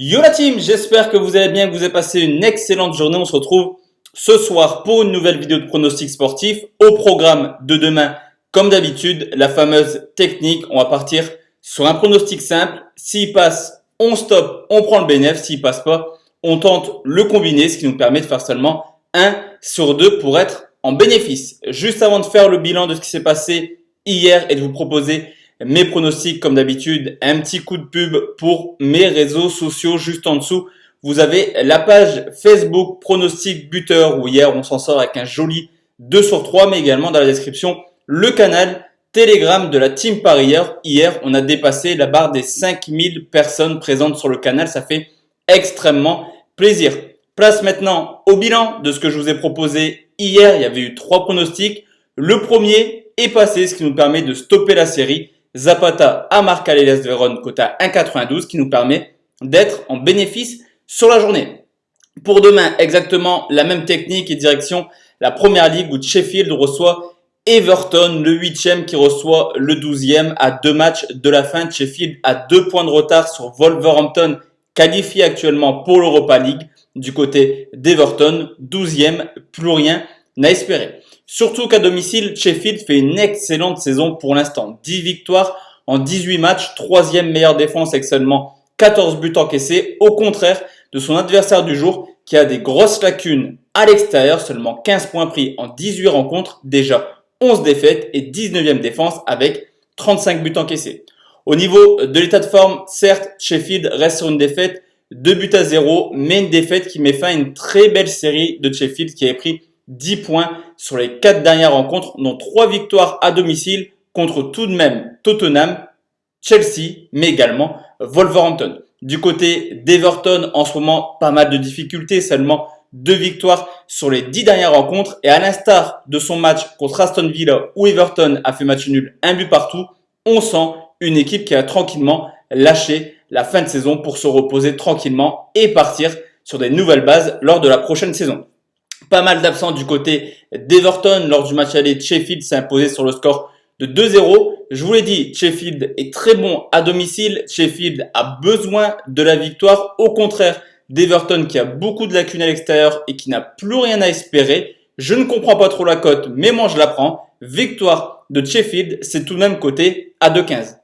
Yo la team, j'espère que vous allez bien, que vous avez passé une excellente journée. On se retrouve ce soir pour une nouvelle vidéo de pronostic sportif. Au programme de demain, comme d'habitude, la fameuse technique. On va partir sur un pronostic simple. S'il passe, on stoppe, on prend le bénéfice. S'il passe pas, on tente le combiné, ce qui nous permet de faire seulement 1 sur 2 pour être en bénéfice. Juste avant de faire le bilan de ce qui s'est passé hier et de vous proposer mes pronostics, comme d'habitude, un petit coup de pub pour mes réseaux sociaux. Juste en dessous, vous avez la page Facebook Pronostic Buteur où hier on s'en sort avec un joli 2 sur 3, mais également dans la description le canal Telegram de la Team Parieur. Hier, on a dépassé la barre des 5000 personnes présentes sur le canal. Ça fait extrêmement plaisir. Place maintenant au bilan de ce que je vous ai proposé hier. Il y avait eu 3 pronostics. Le premier est passé, ce qui nous permet de stopper la série. Zapata a marqué à l'Hellas Vérone cote à 1,92 qui nous permet d'être en bénéfice sur la journée. Pour demain, exactement la même technique et direction la première ligue où Sheffield reçoit Everton, le 8e qui reçoit le 12e à 2 matchs de la fin. Sheffield a 2 points de retard sur Wolverhampton, qualifié actuellement pour l'Europa League. Du côté d'Everton, 12e, plus rien n'a espéré. Surtout qu'à domicile, Sheffield fait une excellente saison pour l'instant. 10 victoires en 18 matchs, 3e meilleure défense avec seulement 14 buts encaissés. Au contraire de son adversaire du jour qui a des grosses lacunes à l'extérieur, seulement 15 points pris en 18 rencontres, déjà 11 défaites et 19e défense avec 35 buts encaissés. Au niveau de l'état de forme, certes, Sheffield reste sur une défaite, 2-0, mais une défaite qui met fin à une très belle série de Sheffield qui avait pris 10 points sur les 4 dernières rencontres, dont 3 victoires à domicile contre tout de même Tottenham, Chelsea, mais également Wolverhampton. Du côté d'Everton, en ce moment, pas mal de difficultés, seulement 2 victoires sur les 10 dernières rencontres. Et à l'instar de son match contre Aston Villa où Everton a fait match nul, 1 but partout, on sent une équipe qui a tranquillement lâché la fin de saison pour se reposer tranquillement et partir sur des nouvelles bases lors de la prochaine saison. Pas mal d'absents du côté d'Everton. Lors du match aller, Sheffield s'est imposé sur le score de 2-0. Je vous l'ai dit, Sheffield est très bon à domicile. Sheffield a besoin de la victoire. Au contraire d'Everton qui a beaucoup de lacunes à l'extérieur et qui n'a plus rien à espérer. Je ne comprends pas trop la cote, mais moi je la prends. Victoire de Sheffield, c'est tout de même coté à 2,15.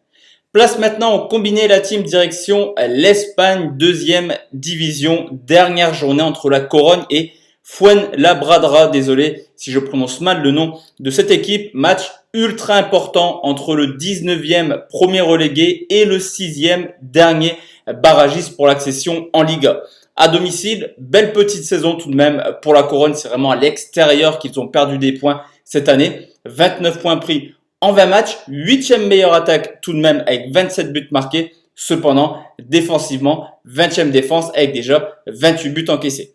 Place maintenant au combiné la team direction l'Espagne, 2e division. Dernière journée entre la Corogne et Fuenlabrada, désolé si je prononce mal le nom de cette équipe. Match ultra important entre le 19e premier relégué et le 6e dernier barragiste pour l'accession en Liga. À domicile, belle petite saison tout de même pour la Corogne. C'est vraiment à l'extérieur qu'ils ont perdu des points cette année. 29 points pris en 20 matchs, 8e meilleure attaque tout de même avec 27 buts marqués. Cependant, défensivement, 20e défense avec déjà 28 buts encaissés.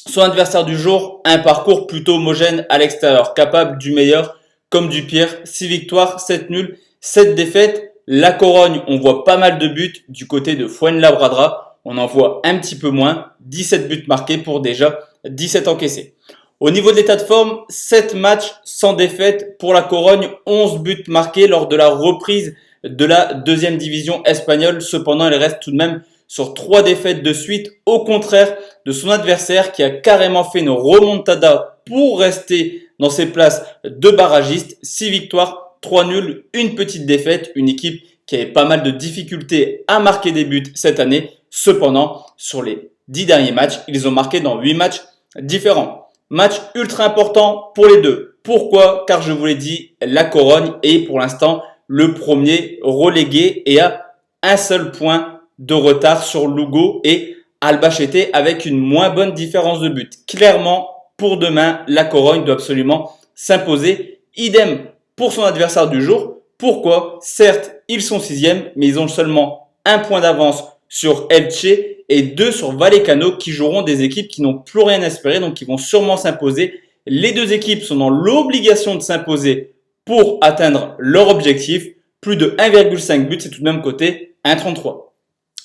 Son adversaire du jour, un parcours plutôt homogène à l'extérieur, capable du meilleur comme du pire. 6 victoires, 7 nuls, 7 défaites. La Corogne, on voit pas mal de buts du côté de Fuenlabrada. On en voit un petit peu moins, 17 buts marqués pour déjà 17 encaissés. Au niveau de l'état de forme, 7 matchs sans défaite pour la Corogne, 11 buts marqués lors de la reprise de la 2e division espagnole. Cependant, elle reste tout de même sur 3 défaites de suite, au contraire de son adversaire qui a carrément fait une remontada pour rester dans ses places de barragiste. 6 victoires, 3 nuls, une petite défaite, une équipe qui avait pas mal de difficultés à marquer des buts cette année. Cependant, sur les 10 derniers matchs, ils ont marqué dans 8 matchs différents. Match ultra important pour les deux. Pourquoi? Car je vous l'ai dit, la Corogne est pour l'instant le premier relégué et a un seul point de retard sur Lugo et Albacete avec une moins bonne différence de but. Clairement, pour demain, la Corogne doit absolument s'imposer. Idem pour son adversaire du jour. Pourquoi? Certes, ils sont 6e, mais ils ont seulement un point d'avance sur Elche et 2 sur Vallecano qui joueront des équipes qui n'ont plus rien à espérer, donc qui vont sûrement s'imposer. Les deux équipes sont dans l'obligation de s'imposer pour atteindre leur objectif. Plus de 1,5 but, c'est tout de même coté 1,33.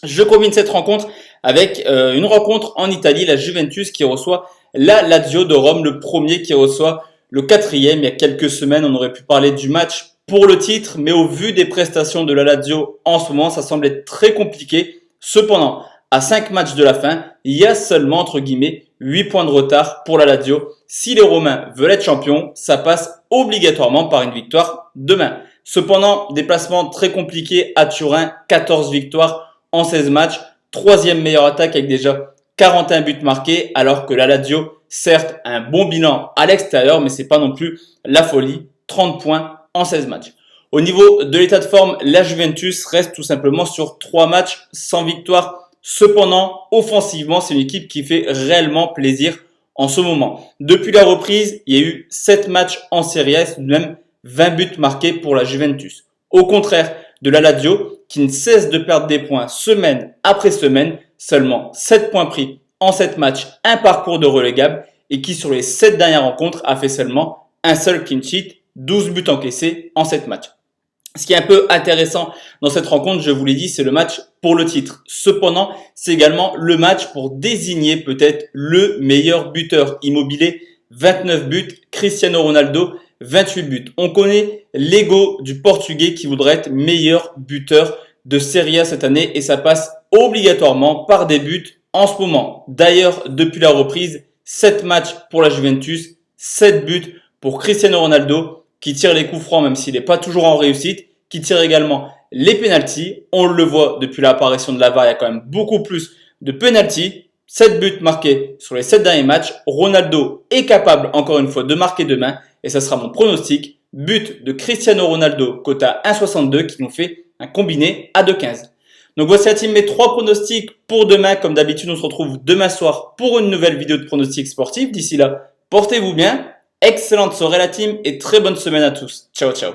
Je combine cette rencontre avec une rencontre en Italie, la Juventus qui reçoit la Lazio de Rome, le premier qui reçoit le 4e. Il y a quelques semaines, on aurait pu parler du match pour le titre, mais au vu des prestations de la Lazio en ce moment, ça semble être très compliqué. Cependant, à 5 matchs de la fin, il y a seulement entre guillemets 8 points de retard pour la Lazio. Si les Romains veulent être champions, ça passe obligatoirement par une victoire demain. Cependant, déplacement très compliqué à Turin, 14 victoires en 16 matchs, troisième meilleure attaque avec déjà 41 buts marqués, alors que la Lazio, certes, a un bon bilan à l'extérieur, mais c'est pas non plus la folie, 30 points en 16 matchs. Au niveau de l'état de forme, la Juventus reste tout simplement sur 3 matchs sans victoire. Cependant, offensivement, c'est une équipe qui fait réellement plaisir en ce moment. Depuis la reprise, il y a eu 7 matchs en Serie A, c'est même 20 buts marqués pour la Juventus. Au contraire de la Lazio, qui ne cesse de perdre des points semaine après semaine, seulement 7 points pris en 7 matchs, un parcours de relégable, et qui sur les 7 dernières rencontres a fait seulement un seul clean sheet, 12 buts encaissés en 7 matchs. Ce qui est un peu intéressant dans cette rencontre, je vous l'ai dit, c'est le match pour le titre. Cependant, c'est également le match pour désigner peut-être le meilleur buteur. Immobilier, 29 buts, Cristiano Ronaldo, 28 buts. On connaît l'ego du Portugais qui voudrait être meilleur buteur de Serie A cette année et ça passe obligatoirement par des buts en ce moment. D'ailleurs, depuis la reprise, 7 matchs pour la Juventus, 7 buts pour Cristiano Ronaldo qui tire les coups francs même s'il n'est pas toujours en réussite, qui tire également les pénaltys. On le voit depuis l'apparition de la VAR, il y a quand même beaucoup plus de pénaltys. 7 buts marqués sur les 7 derniers matchs. Ronaldo est capable encore une fois de marquer demain et ça sera mon pronostic. But de Cristiano Ronaldo, quota 1,62 qui nous fait un combiné à 2,15. Donc voici la team, mes 3 pronostics pour demain. Comme d'habitude, on se retrouve demain soir pour une nouvelle vidéo de pronostics sportifs. D'ici là, portez-vous bien. Excellente soirée la team et très bonne semaine à tous. Ciao, ciao.